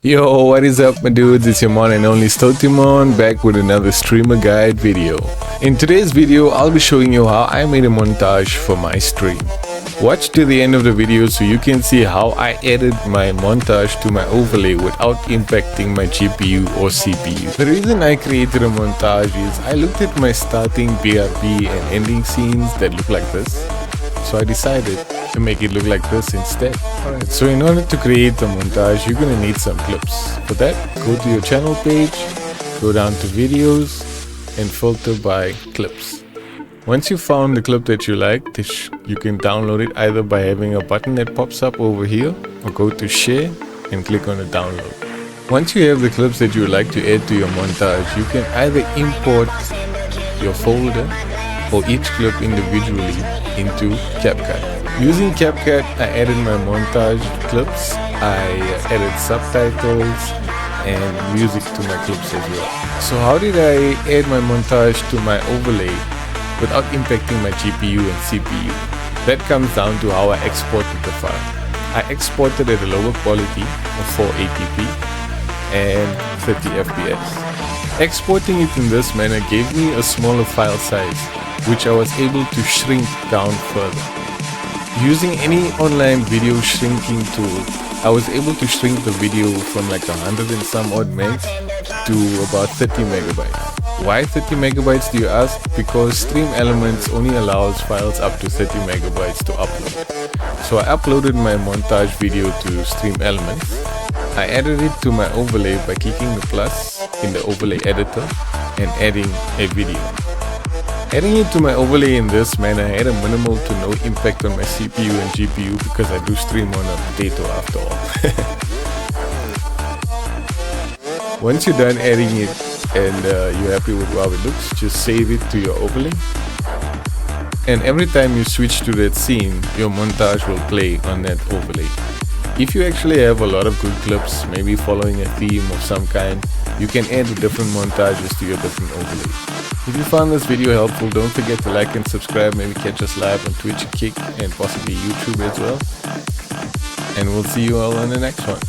Yo, what is up my dudes, it's your one and only Stotimon back with another streamer guide video. In today's video, I'll be showing you how I made a montage for my stream. Watch to the end of the video so you can see how I added my montage to my overlay without impacting my GPU or CPU. The reason I created a montage is I looked at my starting BRB and ending scenes that look like this. So I decided to make it look like this instead. Alright, so in order to create the montage, you're gonna need some clips. For that, go to your channel page, go down to videos and filter by clips. Once you found the clip that you like, you can download it either by having a button that pops up over here or go to share and click on the download. Once you have the clips that you would like to add to your montage, you can either import your folder or each clip individually into CapCut. Using CapCut, I added my montage clips, I added subtitles and music to my clips as well. So how did I add my montage to my overlay without impacting my GPU and CPU? That comes down to how I exported the file. I exported at a lower quality of 480p and 30 FPS. Exporting it in this manner gave me a smaller file size, which I was able to shrink down further. Using any online video shrinking tool, I was able to shrink the video from like 100 and some odd megs to about 30 megabytes. Why 30 megabytes do you ask? Because Stream Elements only allows files up to 30 megabytes to upload. So I uploaded my montage video to Stream Elements. I added it to my overlay by clicking the plus in the overlay editor and adding a video. Adding it to my overlay in this manner had a minimal to no impact on my CPU and GPU because I do stream on a potato after all. Once you're done adding it and you're happy with how it looks, just save it to your overlay. And every time you switch to that scene, your montage will play on that overlay. If you actually have a lot of good clips, maybe following a theme of some kind, you can add different montages to your different overlays. If you found this video helpful, don't forget to like and subscribe, maybe catch us live on Twitch Kick and possibly YouTube as well. And we'll see you all on the next one.